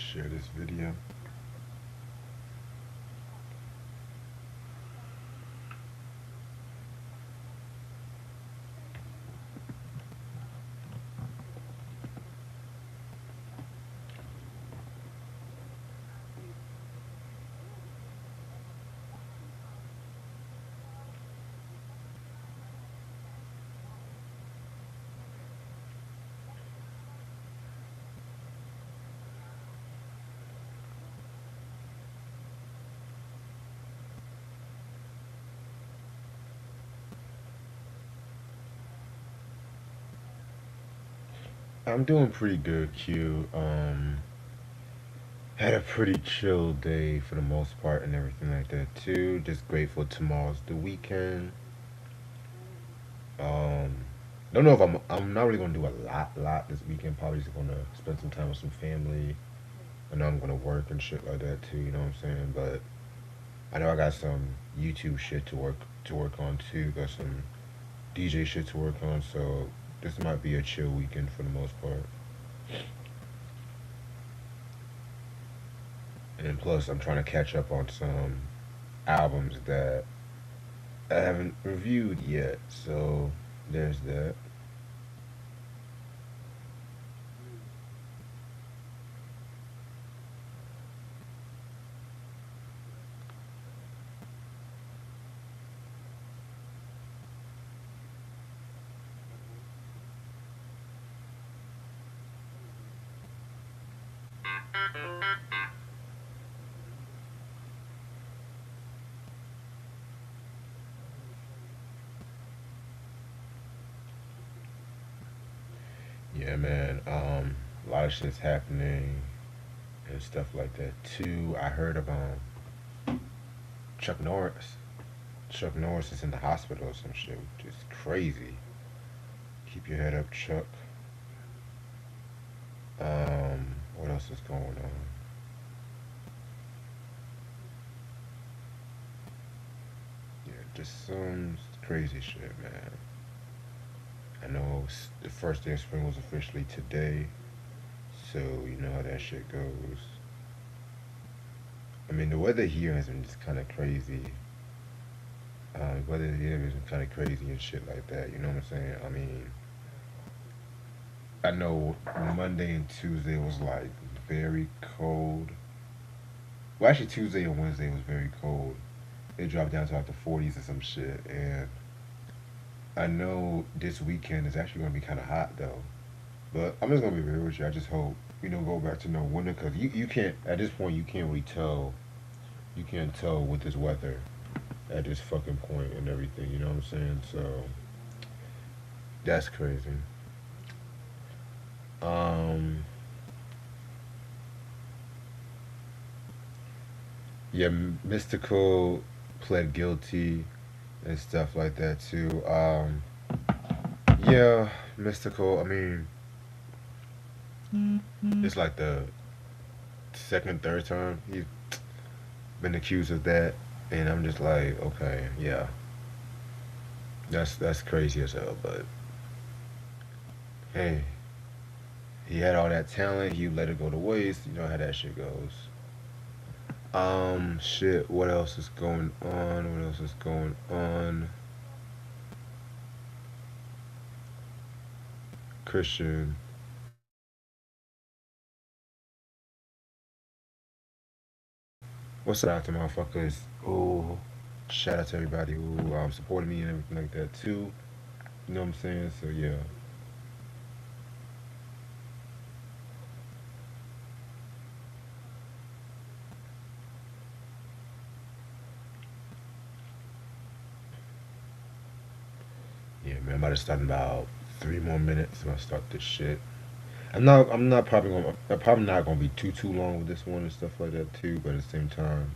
share this video. I'm doing pretty good, Q. Had a pretty chill day for the most part and everything like that too. Just grateful tomorrow's the weekend. Um, don't know if I'm not really gonna do a lot this weekend. Probably just gonna spend some time with some family. I know I'm gonna work and shit like that too. You know what I'm saying? But I know I got some YouTube shit to work on too. Got some DJ shit to work on. So this might be a chill weekend for the most part. And plus, I'm trying to catch up on some albums that I haven't reviewed yet. So there's that. Yeah, man. A lot of shit's happening and stuff like that too. I heard about Chuck Norris. Chuck Norris is in the hospital or some shit, which is crazy. Keep your head up, Chuck. What else is going on? Yeah, just some crazy shit, man. I know the first day of spring was officially today, so you know how that shit goes. I mean, the weather here has been just kind of crazy. Weather here has been kind of crazy and shit like that. You know what I'm saying? I mean, I know Monday and Tuesday was like very cold. Well, actually, Tuesday and Wednesday was very cold. It dropped down to like the 40s or some shit. And I know this weekend is actually going to be kind of hot though. But I'm just going to be real with you. I just hope, go back to no winter because you can't, at this point, you can't really tell. You can't tell with this weather at this fucking point and everything. You know what I'm saying? So that's crazy. Um, yeah, Mystical pled guilty and stuff like that too. Yeah, Mystical. I mean, it's like the second, third time he's been accused of that, and I'm just like, okay, yeah, that's crazy as hell. But hey, he had all that talent. He let it go to waste. You know how that shit goes. Shit. What else is going on? What else is going on? Christian. What's up, Doctor Motherfuckers? Ooh, shout out to everybody who supported me and everything like that too. You know what I'm saying? So yeah. Yeah, man, I'm about to start in about 3 more minutes. I'm gonna start this shit. I'm not probably gonna. I'm probably not gonna be too long with this one and stuff like that too. But at the same time,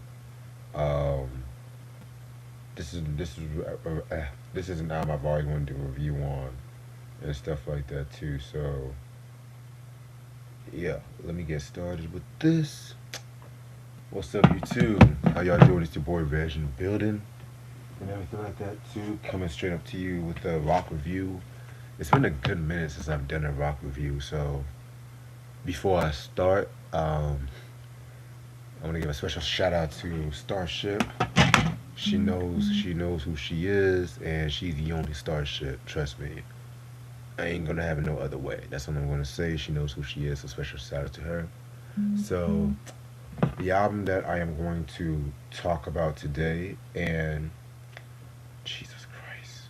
um, this is an album I've already wanted to review on and stuff like that too. So yeah, let me get started with this. What's up, YouTube? How y'all doing? It's your boy Reg in the building and everything like that too. Coming straight up to you with a rock review. It's been a good minute since I've done a rock review, so before I start, I want to give a special shout out to Starship. She knows who she is, and she's the only Starship. Trust me, I ain't gonna have it no other way. That's what I'm gonna say. She knows who she is. So special shout out to her. So the album that I am going to talk about today, and Jesus Christ,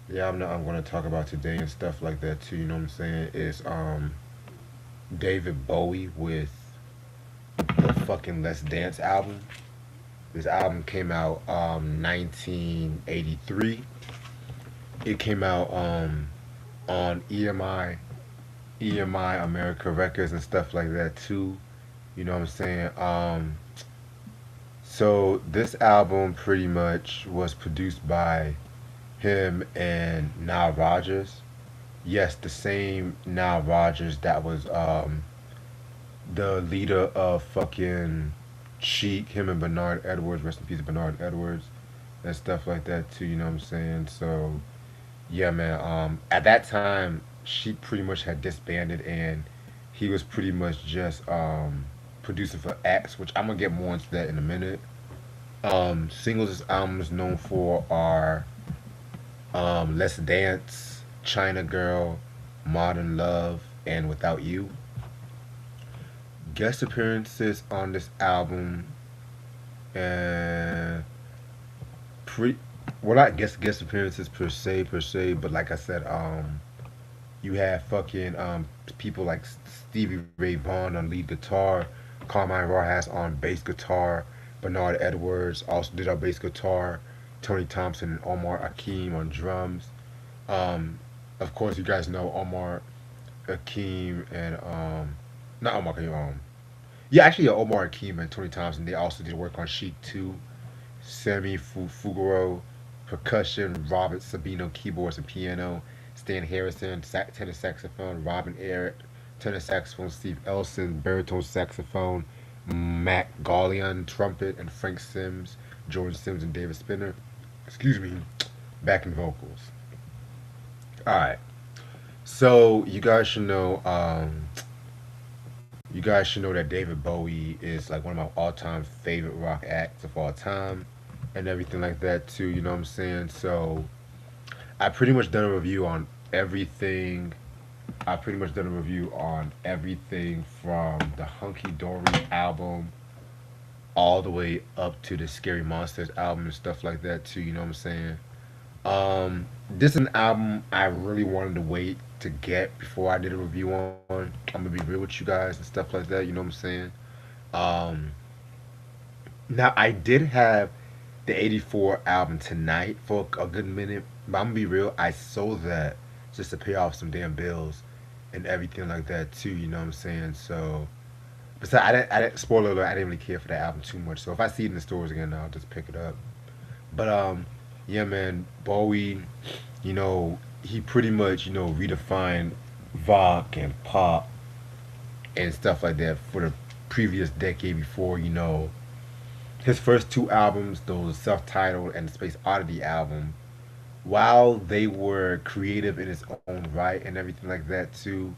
the album that I'm going to talk about today and stuff like that too. You know what I'm saying? Is David Bowie with the fucking Let's Dance album. This album came out 1983. It came out on EMI America Records and stuff like that too. You know what I'm saying? So this album pretty much was produced by him and Nile Rodgers. Yes, the same Nile Rodgers that was the leader of fucking Chic, him and Bernard Edwards, rest in peace, Bernard Edwards, and stuff like that too. You know what I'm saying? So yeah, man. At that time, Chic pretty much had disbanded, and he was pretty much just producing for X, which I'm gonna get more into that in a minute. Singles this album is known for are Let's Dance, China Girl, Modern Love, and Without You. Guest appearances on this album, and pre well, not guest appearances per se, but like I said, you have fucking people like Stevie Ray Vaughan on lead guitar, Carmine Rojas on bass guitar, Bernard Edwards also did our bass guitar, Tony Thompson and Omar Akeem on drums. Um, of course, you guys know Omar Akeem and not Omar Akeem. Yeah, actually, yeah, Omar Akeem and Tony Thompson. They also did work on Chic too. Fugaro, percussion, Robert Sabino, keyboards and piano, Stan Harrison, tenor saxophone, Robin Ayre, tenor saxophone, Steve Elson, baritone saxophone, Mac Gallion, trumpet, and Frank Sims, George Sims, and David Spinner. Excuse me, backing vocals. All right, so you guys should know that David Bowie is like one of my all-time favorite rock acts of all time, and everything like that too. You know what I'm saying? So I pretty much done a review on everything. I pretty much done a review on everything from the Hunky Dory album all the way up to the Scary Monsters album and stuff like that too. You know what I'm saying? This is an album I really wanted to wait to get before I did a review on. I'm gonna be real with you guys and stuff like that. You know what I'm saying? Um, Now I did have the '84 album tonight for a good minute, but I'm gonna be real. I sold that just to pay off some damn bills and everything like that too. You know what I'm saying? So, besides, I didn't. Spoiler alert: I didn't really care for that album too much. So if I see it in the stores again, I'll just pick it up. But yeah, man, Bowie, he pretty much redefined rock and pop and stuff like that for the previous decade before. His first two albums, those self-titled and the Space Oddity album, while they were creative in its own right and everything like that too,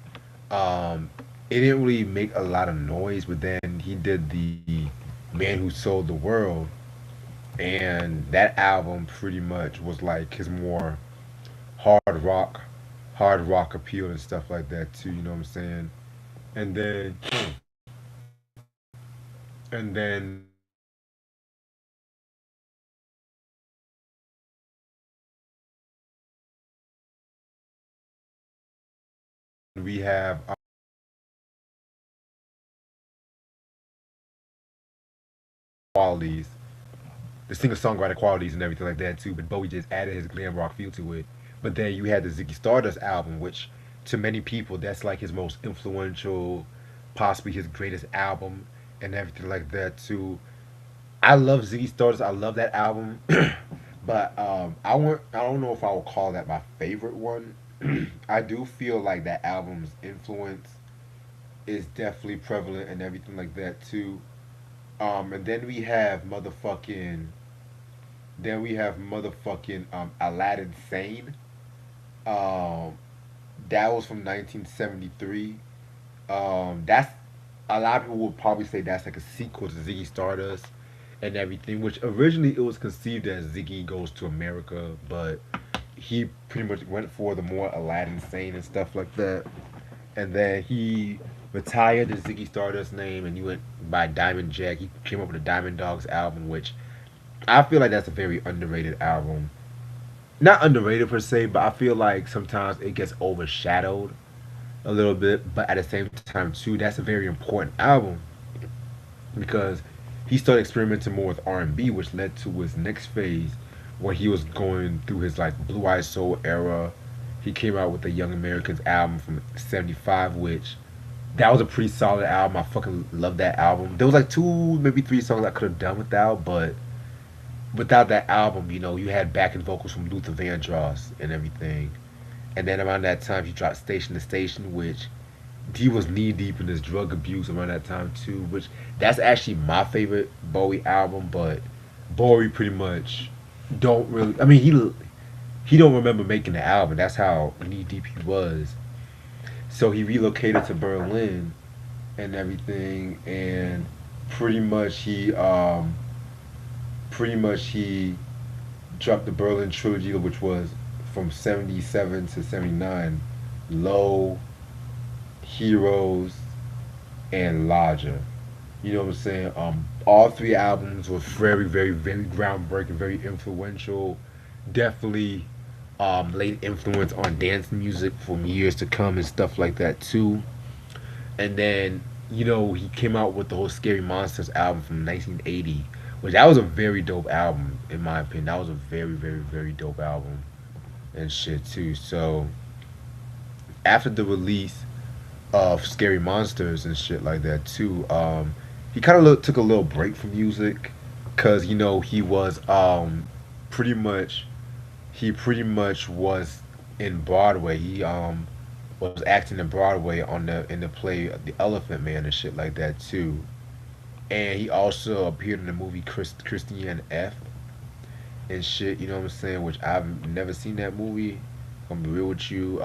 um, it didn't really make a lot of noise. But then he did the Man Who Sold the World, and that album pretty much was like his more hard rock, hard rock appeal and stuff like that too. You know what I'm saying? And then, and then we have qualities, the singer songwriter qualities and everything like that too. But Bowie just added his glam rock feel to it. But then you had the Ziggy Stardust album, which to many people that's like his most influential, possibly his greatest album and everything like that too. I love Ziggy Stardust. I love that album, but I don't know if I would call that my favorite one. I do feel like that album's influence is definitely prevalent and everything like that too. And then we have motherfucking Aladdin Sane. Um, that was from 1973. That's a lot of people would probably say that's like a sequel to Ziggy Stardust and everything, which originally it was conceived as Ziggy Goes to America, but he pretty much went for the more Aladdin Sane and stuff like that. And then he retired the Ziggy Stardust name and he went by Diamond Jack. He came up with a Diamond Dogs album, which I feel like that's a very underrated album. Not underrated per se, but I feel like sometimes it gets overshadowed a little bit. But at the same time, too, that's a very important album because he started experimenting more with R&B, which led to his next phase, where he was going through his like Blue Eyed Soul era. He came out with the Young Americans album from '75, which that was a pretty solid album. I fucking love that album. There was like two, maybe three songs I could have done without, but without that album, you had backing vocals from Luther Vandross and everything. And then around that time, he dropped Station to Station, which he was knee deep in his drug abuse around that time too. Which that's actually my favorite Bowie album, but Bowie pretty much don't really. I mean, he don't remember making the album. That's how knee deep he was. So he relocated to Berlin and everything, and pretty much he pretty much he dropped the Berlin trilogy, which was from '77 to '79, Low, Heroes, and Lodger. You know what I'm saying? All three albums were very, very, very groundbreaking, very influential. Definitely laid influence on dance music for years to come and stuff like that too. And then he came out with the whole Scary Monsters album from 1980, which that was a very dope album in my opinion. That was a very, very, very dope album and shit too. So after the release of Scary Monsters and shit like that too, he kind of took a little break from music because he was pretty much he pretty much was in Broadway. He was acting in Broadway on the play The Elephant Man and shit like that too. And he also appeared in the movie Christiane F. and shit. You know what I'm saying? Which I've never seen that movie. I'm gonna be real with you.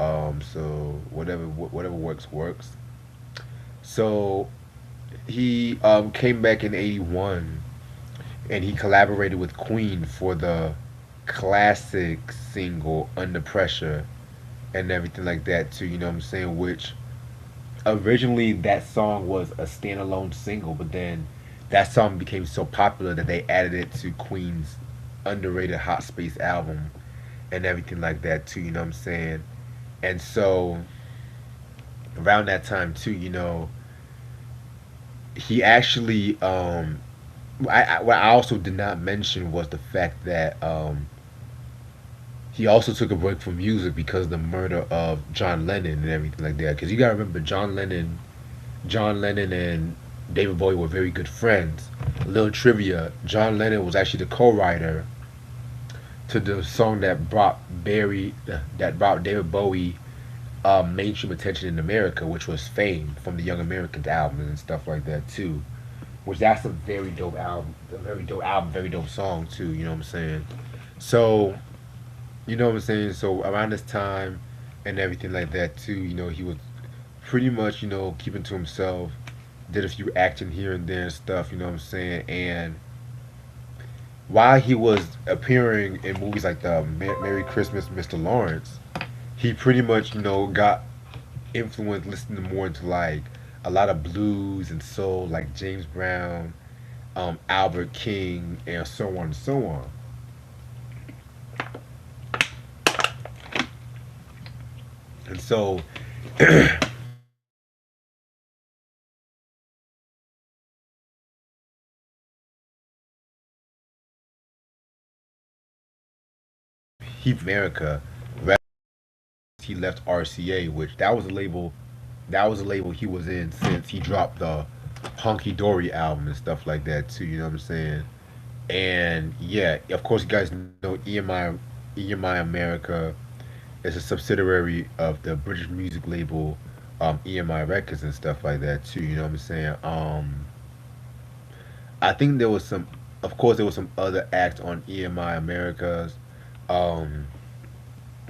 So whatever works works. So he came back in '81 and he collaborated with Queen for the classic single Under Pressure and everything like that too, you know what I'm saying? Which originally that song was a standalone single, but then that song became so popular that they added it to Queen's underrated Hot Space album and everything like that too, you know what I'm saying? And so around that time too, he actually what I also did not mention was the fact that he also took a break from music because of the murder of John Lennon and everything like that. Because you gotta remember, John Lennon and David Bowie were very good friends. A little trivia: John Lennon was actually the co-writer to the song that brought David Bowie mainstream attention in America, which was "Fame" from the Young Americans album and stuff like that too. Which that's a very dope album, very dope song too. You know what I'm saying? So you know what I'm saying? So around this time and everything like that too, he was pretty much, keeping to himself, did a few acting here and there and stuff, you know what I'm saying? And while he was appearing in movies like the Merry Christmas, Mr. Lawrence, he pretty much, got influenced listening more into like a lot of blues and soul, like James Brown, Albert King, and so on and so on. And so he America, he left RCA, which that was a label he was in since he dropped the Honky Dory album and stuff like that too. You know what I'm saying? And yeah, of course you guys know EMI America is a subsidiary of the British music label EMI Records and stuff like that too. You know what I'm saying? I think there was some, of course, there was some other acts on EMI America's. Um,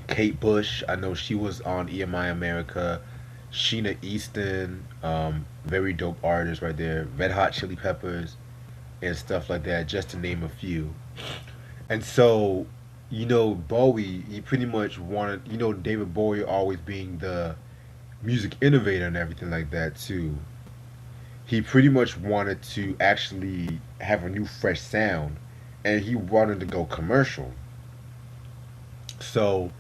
Kate Bush, I know she was on EMI America. Sheena Easton, very dope artist right there. Red Hot Chili Peppers and stuff like that, just to name a few. And so, Bowie, he pretty much wanted, David Bowie always being the music innovator and everything like that too. He pretty much wanted to actually have a new, fresh sound, and he wanted to go commercial. So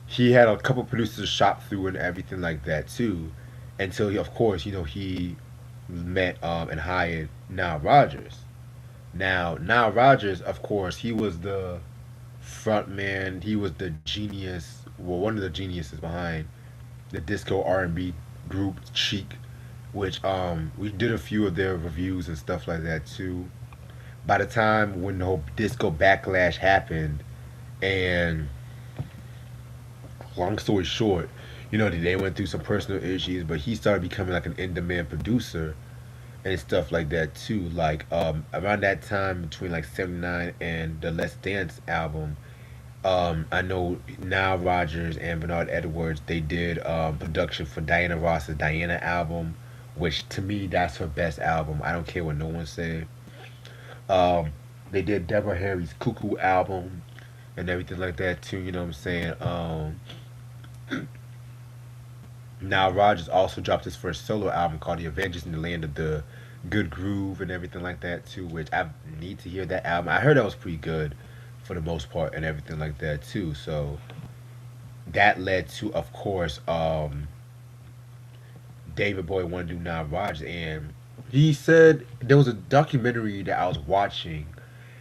he had a couple producers shop through and everything like that too, until he, of course, he met and hired Nile Rodgers. Now, Nile Rodgers, of course, he was the front man. He was the genius, well, one of the geniuses behind the disco R&B group Chic, which we did a few of their reviews and stuff like that too. By the time when the whole disco backlash happened, and long story short, they went through some personal issues, but he started becoming like an in-demand producer and stuff like that too. Like around that time between like '79 and the Let's Dance album, I know Nile Rodgers and Bernard Edwards, they did production for Diana Ross's Diana album, which to me that's her best album. I don't care what no one say. Um, they did Deborah Harry's Cuckoo album and everything like that too. You know what I'm saying? Now Rogers also dropped his first solo album called The Avengers in the Land of the Good Groove and everything like that too, which I need to hear that album. I heard that was pretty good for the most part and everything like that too. So that led to, of course, David Bowie wanted to do Nile Rodgers, and he said there was a documentary that I was watching,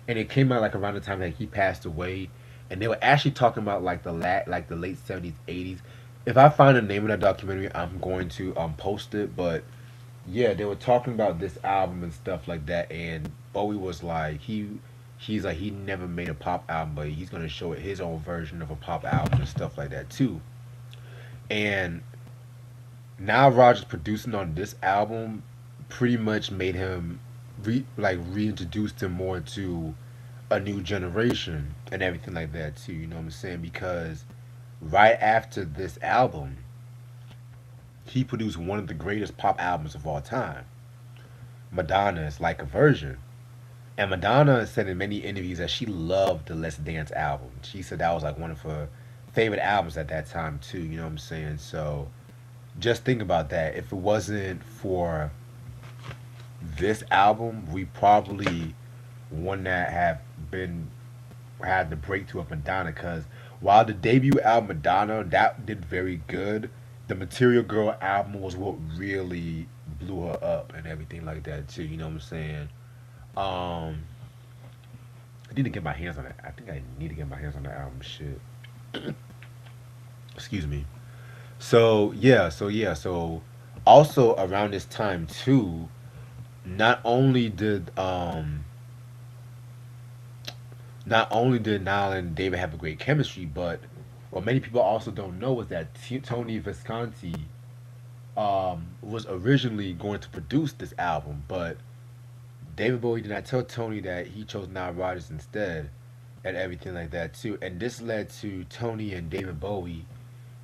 and it came out like around the time that he passed away, and they were actually talking about like like the late '70s, '80s. If I find the name of that documentary, I'm going to post it. But yeah, they were talking about this album and stuff like that, and Bowie was like he's like he never made a pop album, but he's gonna show it his own version of a pop album and stuff like that too. And now Rogers producing on this album pretty much made him reintroduced him more to a new generation and everything like that too. You know what I'm saying? Because right after this album, he produced one of the greatest pop albums of all time, Madonna's Like a Virgin. And Madonna said in many interviews that she loved the Let's Dance album. She said that was like one of her favorite albums at that time too. You know what I'm saying? So just think about that. If it wasn't for this album, we probably wouldn't have been had the breakthrough of Madonna. Because while the debut album Madonna that did very good, the Material Girl album was what really blew her up and everything like that too. You know what I'm saying? Um, I need to get my hands on it. I think I need to get my hands on the album. Shit. Excuse me. So also around this time too, not only did Niall and David have a great chemistry, but what many people also don't know is that Tony Visconti was originally going to produce this album, but David Bowie did not tell Tony that he chose Nile Rodgers instead, and everything like that too. And this led to Tony and David Bowie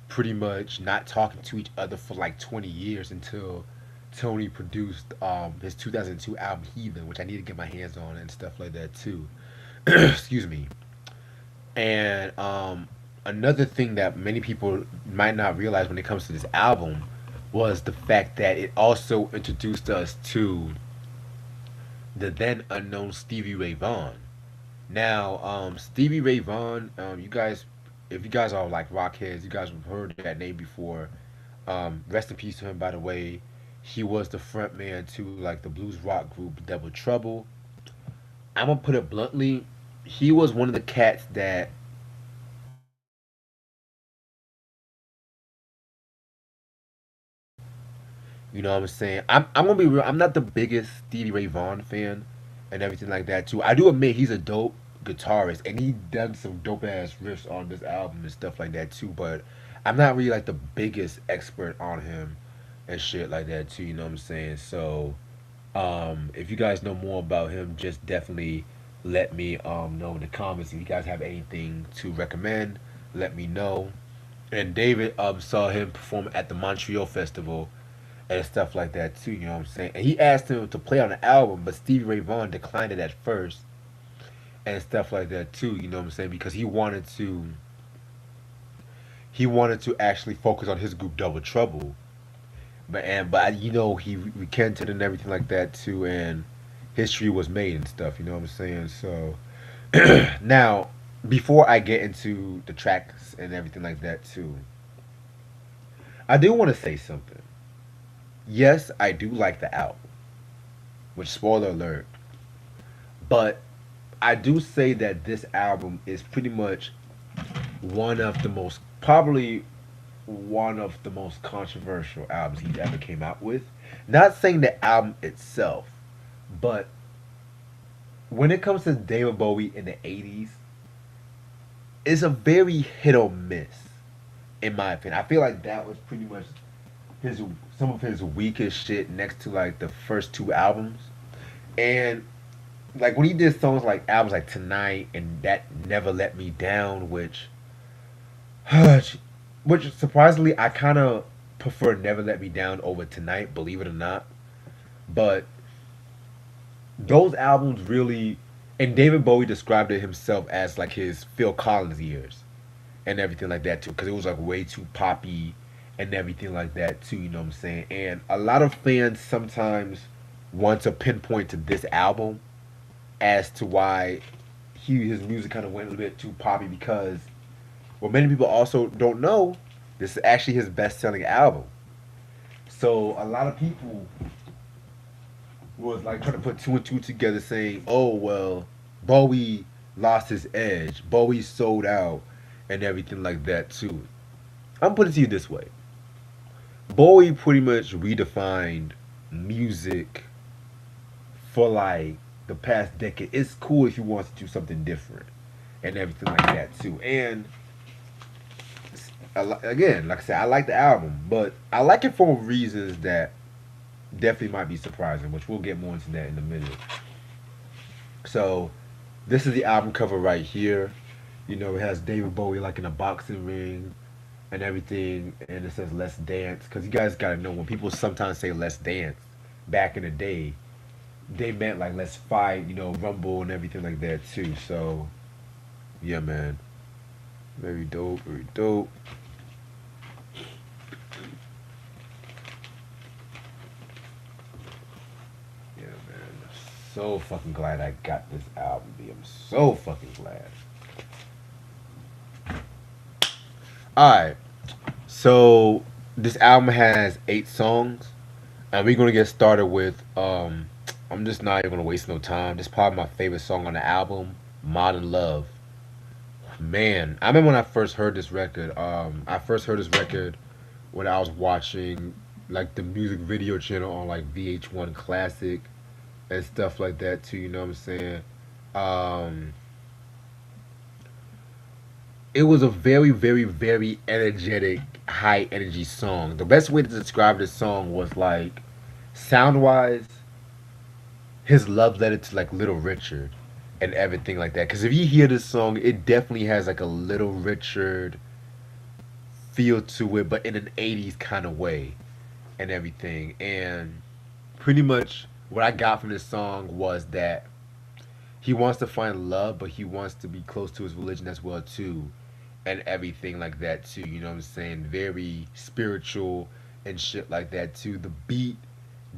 pretty much not talking to each other for like 20 years until Tony produced his 2002 album Heathen, which I need to get my hands on and stuff like that too. Excuse me. And another thing that many people might not realize when it comes to this album was the fact that it also introduced us to the then unknown Stevie Ray Vaughan. Now, Stevie Ray Vaughan, you guys, if you guys are like rock heads, you guys have heard that name before. Rest in peace to him, by the way. He was the front man to like the blues rock group Double Trouble. I'm gonna put it bluntly, he was one of the cats that you know what I'm saying. I'm gonna be real. I'm not the biggest Stevie Ray Vaughan fan and everything like that too. I do admit he's a dope guitarist and he done some dope ass riffs on this album and stuff like that too. But I'm not really like the biggest expert on him and shit like that too. You know what I'm saying? So if you guys know more about him, just definitely let me know in the comments. If you guys have anything to recommend, let me know. And David saw him perform at the Montreal Festival and stuff like that too. You know what I'm saying? And he asked him to play on the album, but Stevie Ray Vaughan declined it at first and stuff like that too. You know what I'm saying? Because he wanted to actually focus on his group Double Trouble, but he recanted and everything like that too, and history was made and stuff. You know what I'm saying? So now, before I get into the tracks and everything like that too, I do want to say something. Yes, I do like the album, which spoiler alert, but I do say that this album is pretty much one of the most probably one of the most controversial albums he's ever came out with. Not saying the album itself, but when it comes to David Bowie in the 80s, it's a very hit or miss in my opinion. I feel like that was pretty much his some of his weakest shit next to like the first two albums. And like when he did songs like albums like Tonight and That Never Let Me Down, which surprisingly I kind of prefer Never Let Me Down over Tonight, believe it or not. But those albums really, and David Bowie described it himself as like his Phil Collins years and everything like that too, because it was like way too poppy and everything like that too. You know what I'm saying? And a lot of fans sometimes want to pinpoint to this album as to why his music kind of went a little bit too poppy because what many people also don't know, this is actually his best selling album. So a lot of people was like trying to put two and two together saying, oh well, Bowie lost his edge, Bowie sold out and everything like that too. I'm putting it to you this way. Bowie pretty much redefined music for like the past decade. It's cool if you want to do something different and everything like that too. And again, like I said, I like the album, but I like it for reasons that definitely might be surprising, which we'll get more into that in a minute. So, this is the album cover right here. It has David Bowie like in a boxing ring and everything, and it says "Let's Dance." Because you guys gotta know when people sometimes say "Let's Dance," back in the day, they meant like "Let's fight," rumble and everything like that too. So, yeah, man, very dope, very dope. Yeah, man. So fucking glad I got this album, B. I'm so fucking glad. Alright, so this album has 8 songs, and we're gonna get started with I'm just not even gonna waste no time. This is probably my favorite song on the album, Modern Love. Man, I remember when I first heard this record. I first heard this record when I was watching like the music video channel on like VH1 Classic and stuff like that too. You know what I'm saying? Um, it was a very, very, very energetic, high energy song. The best way to describe this song was like sound wise, his love letter to like Little Richard and everything like that. Because if you hear this song, it definitely has like a Little Richard feel to it, but in an 80s kind of way and everything. And pretty much what I got from this song was that he wants to find love, but he wants to be close to his religion as well too, and everything like that too. You know what I'm saying? Very spiritual and shit like that too. The beat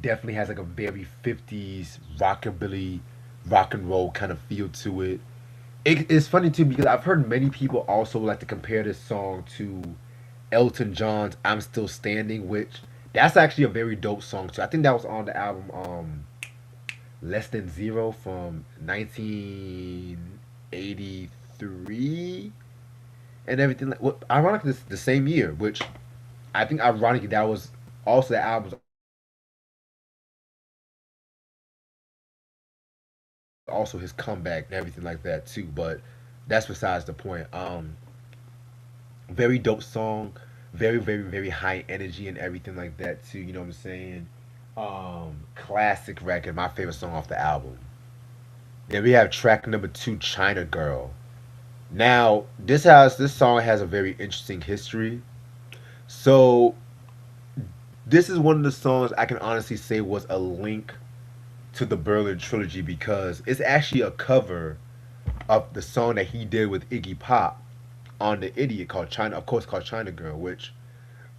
definitely has like a very 50s rockabilly, rock and roll kind of feel to it. It's funny too because I've heard many people also like to compare this song to Elton John's "I'm Still Standing," which that's actually a very dope song too. I think that was on the album Less Than Zero from 1983 and everything. Like, well, ironically, this the same year, which I think ironically that was also the album's also his comeback and everything like that too. But that's besides the point. Very dope song, very very very high energy and everything like that too. You know what I'm saying? Classic record, my favorite song off the album. Then we have track number two, China Girl. Now, this song has a very interesting history. So this is one of the songs I can honestly say was a link to the Berlin trilogy because it's actually a cover of the song that he did with Iggy Pop on the Idiot called China, of course, called China Girl, which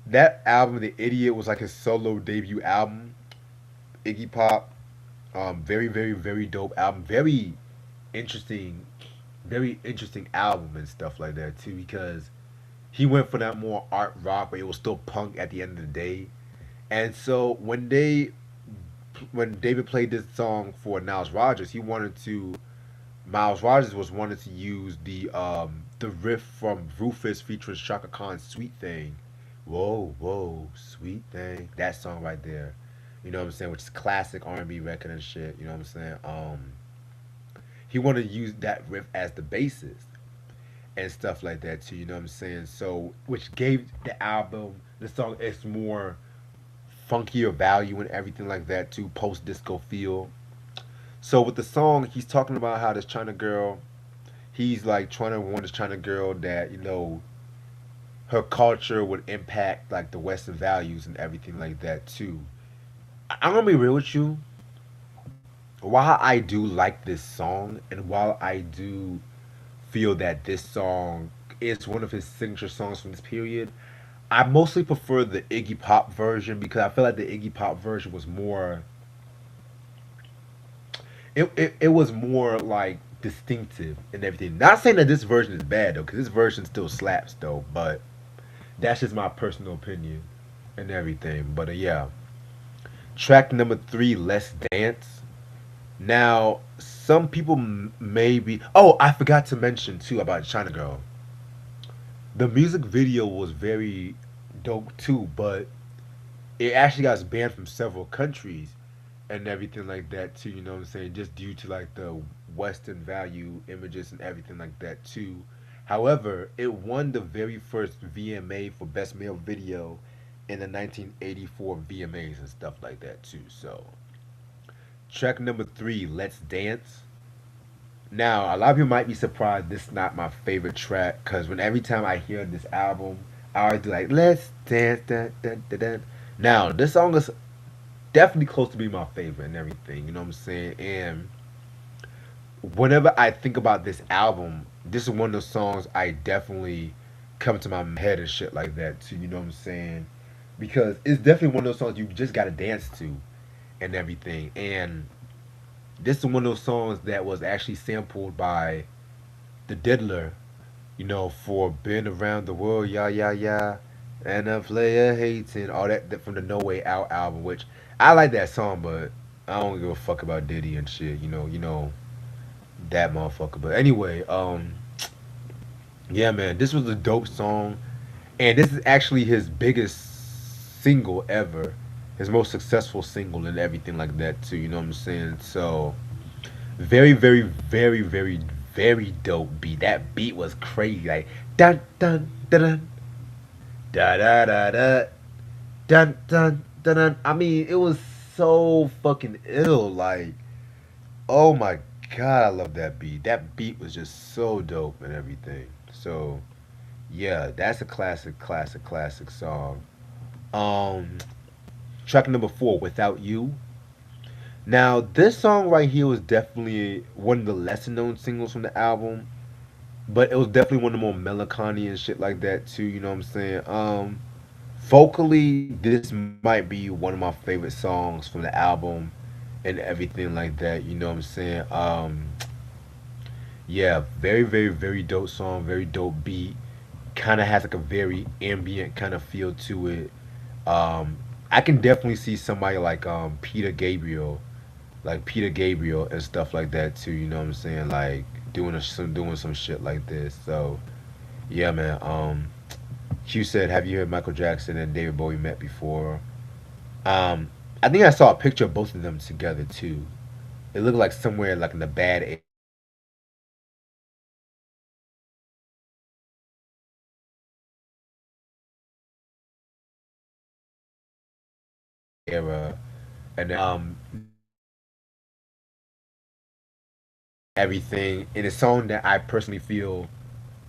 that album, The Idiot, was like his solo debut album. Iggy Pop, very, very, very dope album, interesting, very interesting album and stuff like that too because he went for that more art rock, but it was still punk at the end of the day. And so when David played this song for Miles Rogers, he wanted to Miles Rogers was wanted to use the riff from Rufus featuring Shaka Khan's "Sweet Thing." Whoa, whoa, sweet thing. That song right there. You know what I'm saying? Which is classic R&B record and shit. You know what I'm saying? He wanted to use that riff as the basis and stuff like that too. You know what I'm saying? So, which gave the album, the song, its more funkier value and everything like that too, post disco feel. So with the song, he's talking about how this China girl, he's like trying to warn this China girl that her culture would impact like the Western values and everything like that too. I'm gonna be real with you. While I do like this song, and while I do feel that this song is one of his signature songs from this period, I mostly prefer the Iggy Pop version because I feel like the Iggy Pop version was more. It was more like distinctive and everything. Not saying that this version is bad though, because this version still slaps though. But that's just my personal opinion and everything. But yeah, track number three, "Let's Dance." Now, some people maybe. Oh, I forgot to mention too about China Girl. The music video was very dope too, but it actually got banned from several countries and everything like that too. You know what I'm saying? Just due to like the Western value images and everything like that too. However, it won the very first VMA for Best Male Video in the 1984 VMAs and stuff like that too. So, track number three, "Let's Dance." Now, a lot of people might be surprised this is not my favorite track because when every time I hear this album, I always do like "Let's Dance." Dun, dun, dun, dun. Now, this song is definitely close to being my favorite and everything. You know what I'm saying? And whenever I think about this album, this is one of those songs I definitely come to my head and shit like that too. You know what I'm saying? Because it's definitely one of those songs you just gotta dance to and everything. And this is one of those songs that was actually sampled by the Diddler, for being around the world, yeah, yeah, yeah, and a player hating all that from the No Way Out album, which I like that song, but I don't give a fuck about Diddy and shit, that motherfucker. But anyway, yeah, man, this was a dope song, and this is actually his biggest single ever, his most successful single and everything like that too. You know what I'm saying? So very, very, very, very, very dope beat. That beat was crazy. Like dun dun dun dun da da da da dun dun dun dun. I mean, it was so fucking ill. Like, oh my god, I love that beat. That beat was just so dope and everything. So yeah, that's a classic, classic, classic song. Um, track number four, "Without You." Now, this song right here was definitely one of the lesser known singles from the album, but it was definitely one of the more melancholy and shit like that too. You know what I'm saying? Vocally, this might be one of my favorite songs from the album and everything like that. You know what I'm saying? Yeah, very, very, very dope song, very dope beat. Kind of has like a very ambient kind of feel to it. Um, I can definitely see somebody like Peter Gabriel and stuff like that too. You know what I'm saying? Like doing some shit like this. So yeah, man. Q said, "Have you heard Michael Jackson and David Bowie met before?" Um, I think I saw a picture of both of them together too. It looked like somewhere like in the bad era, and everything in a song that I personally feel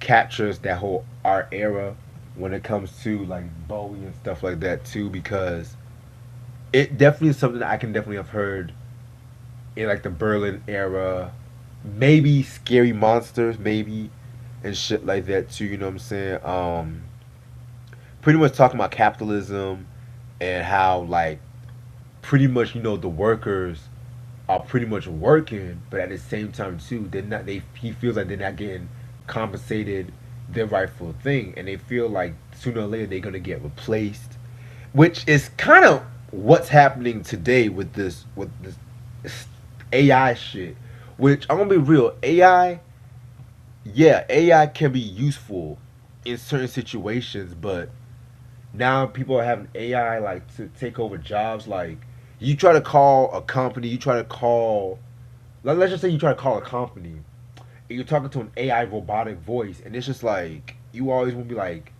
captures that whole art era when it comes to like Bowie and stuff like that too, because it definitely is something that I can definitely have heard in like the Berlin era, maybe Scary Monsters, maybe, and shit like that too. You know what I'm saying? Pretty much talking about capitalism and how like pretty much the workers are pretty much working, but at the same time too, they're not. They he feels like they're not getting compensated their rightful thing, and they feel like sooner or later they're gonna get replaced, which is kind of what's happening today with this AI shit. Which I'm gonna be real, AI, yeah, AI can be useful in certain situations, but now people are having AI like to take over jobs. Like you try to call a company, you try to call, let's just say you try to call a company, and you're talking to an AI robotic voice, and it's just like you always want to be like,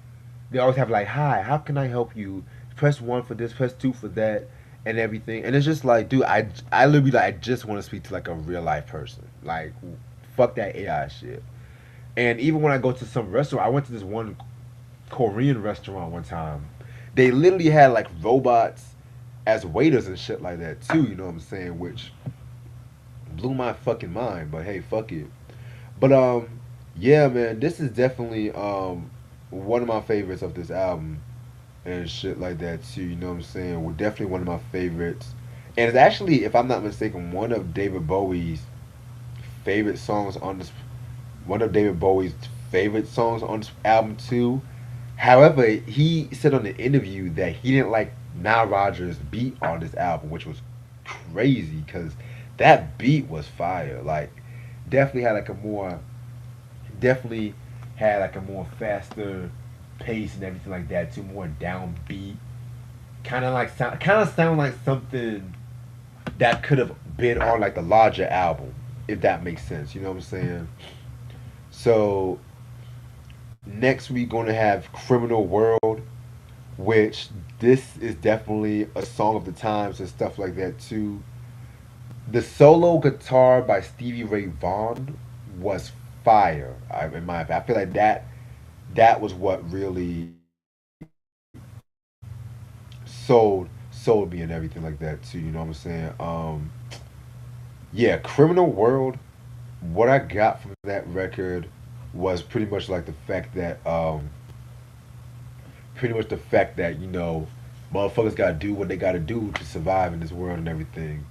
they always have like, "Hi, how can I help you? Press one for this, press two for that, and everything." And it's just like, dude, I literally like I just want to speak to like a real life person. Like, fuck that AI shit. And even when I go to some restaurant, I went to this one Korean restaurant one time. They literally had like robots as waiters and shit like that too. You know what I'm saying? Which blew my fucking mind. But hey, fuck it. But yeah, man, this is definitely one of my favorites of this album and shit like that too. You know what I'm saying? Well, definitely one of my favorites. And it's actually, if I'm not mistaken, one of David Bowie's favorite songs on this. One of David Bowie's favorite songs on this album too. However, he said on the interview that he didn't like Nile Rodgers' beat on this album, which was crazy because that beat was fire. Like, definitely had like a more, definitely had like a more faster pace and everything like that too, more downbeat. Kind of sound like something that could have been on like the larger album, if that makes sense. You know what I'm saying? So next we're gonna have Criminal World, which this is definitely a song of the times and stuff like that too. The solo guitar by Stevie Ray Vaughan was fire. In my opinion, I feel like that was what really sold me and everything like that too. You know what I'm saying? Yeah, Criminal World. What I got from that record was pretty much the fact that motherfuckers gotta do what they gotta do to survive in this world and everything.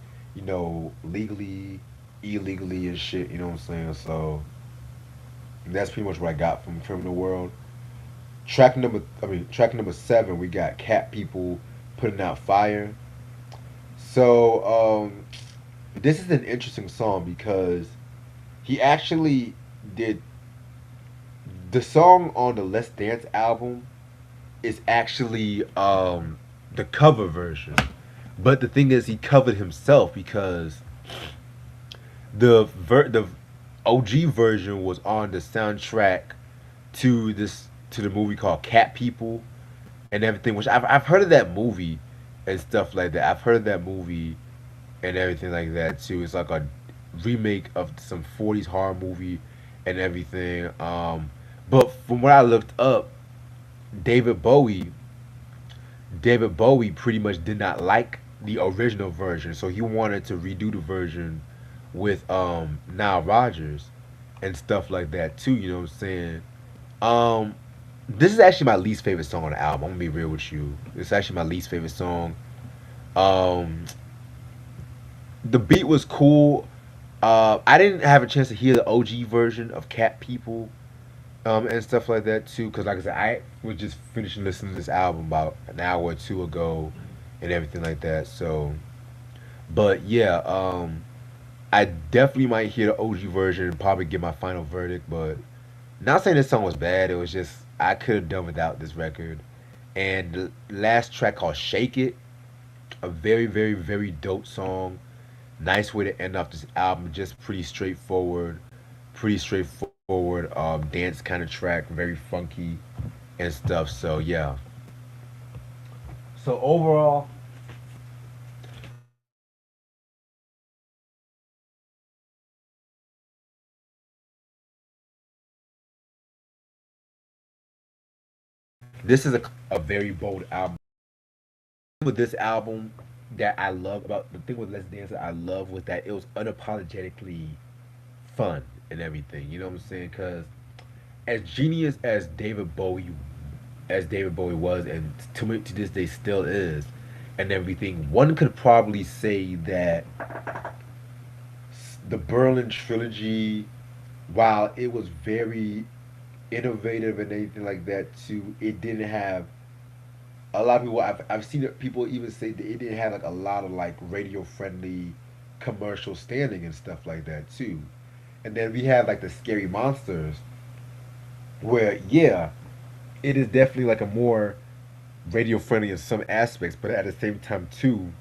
Legally, illegally and shit. You know what I'm saying? So that's pretty much what I got from Criminal World. Track number 7, we got Cat People putting out fire. So this is an interesting song because he actually did the song on the Let's Dance album is actually the cover version. But the thing is, he covered himself because the OG version was on the soundtrack to the movie called Cat People and everything. Which I've heard of that movie and stuff like that. I've heard of that movie and everything like that too. It's like a remake of some '40s horror movie and everything. But from what I looked up, David Bowie David Bowie pretty much did not like the original version, so he wanted to redo the version with Nile Rodgers and stuff like that too. You know what I'm saying? Um, this is actually my least favorite song on the album. I'm gonna be real with you. It's actually my least favorite song. Um, the beat was cool. I didn't have a chance to hear the OG version of Cat People and stuff like that too. Because like I said, I was just finishing listening to this album about an hour or two ago, and everything like that. So, but yeah, I definitely might hear the OG version and probably get my final verdict. But not saying this song was bad. It was just I could have done without this record. And the last track called "Shake It," a very, very, very dope song. Nice way to end off this album. Just pretty straightforward. Dance kind of track, very funky and stuff. So yeah. So overall, This is a very bold album. With this album that I love about the thing with Let's Dance that I love was that it was unapologetically fun and everything. You know what I'm saying? Because as genius as David Bowie was, and to me to this day still is, and everything, one could probably say that the Berlin trilogy, while it was very innovative and anything like that too, it didn't have a lot of people. I've seen it, people even say that it didn't have like a lot of like radio friendly commercial standing and stuff like that too. And then we have like the Scary Monsters, where yeah, it is definitely like a more radio friendly in some aspects, but at the same time too,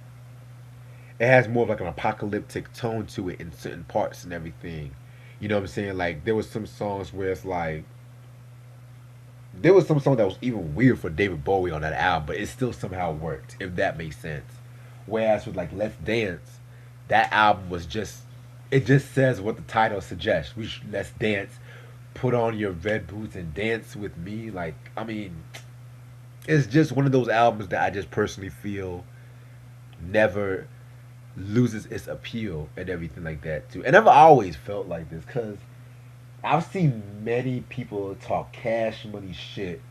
it has more of like an apocalyptic tone to it in certain parts and everything. You know what I'm saying? Like there was some songs where it's like there was some song that was even weird for David Bowie on that album, but it still somehow worked, if that makes sense. Whereas with like Let's Dance, that album was just it just says what the title suggests. Let's dance, put on your red boots and dance with me. Like I mean, it's just one of those albums that I just personally feel never loses its appeal and everything like that too. And I've always felt like this because I've seen many people talk cash money shit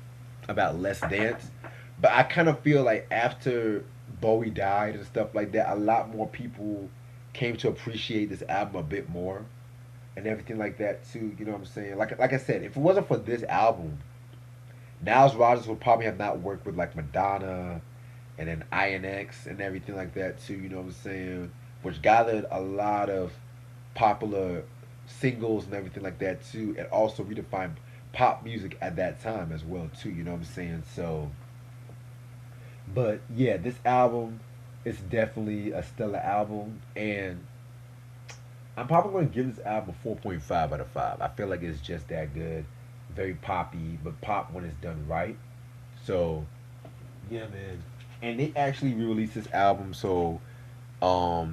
about Let's Dance, but I kind of feel like after Bowie died and stuff like that, a lot more people came to appreciate this album a bit more and everything like that too. You know what I'm saying? Like I said, if it wasn't for this album, Niles Rodgers would probably have not worked with like Madonna and then INX and everything like that too. You know what I'm saying? Which gathered a lot of popular singles and everything like that too, and also redefined pop music at that time as well too. You know what I'm saying? So, but yeah, this album is definitely a stellar album, and I'm probably going to give this album a 4.5 out of 5. I feel like it's just that good, very poppy, but pop when it's done right. So yeah, man. And they actually re-released this album, so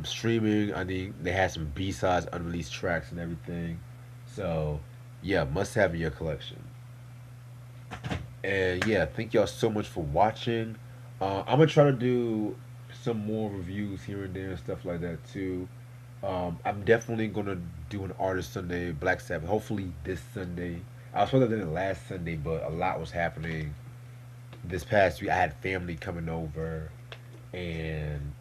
streaming. I think they had some B sides, unreleased tracks, and everything. So yeah, must have in your collection. And yeah, thank y'all so much for watching. I'm gonna try to do some more reviews here and there and stuff like that too. I'm definitely gonna do an artist Sunday, Black Sabbath. Hopefully this Sunday. I was supposed to do it last Sunday, but a lot was happening this past week. I had family coming over, and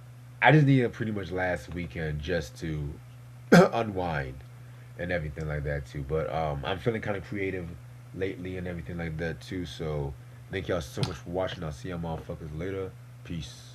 I just needed pretty much last weekend just to unwind and everything like that too. But I'm feeling kind of creative lately and everything like that too. So thank y'all so much for watching. I'll see y'all motherfuckers later. Peace.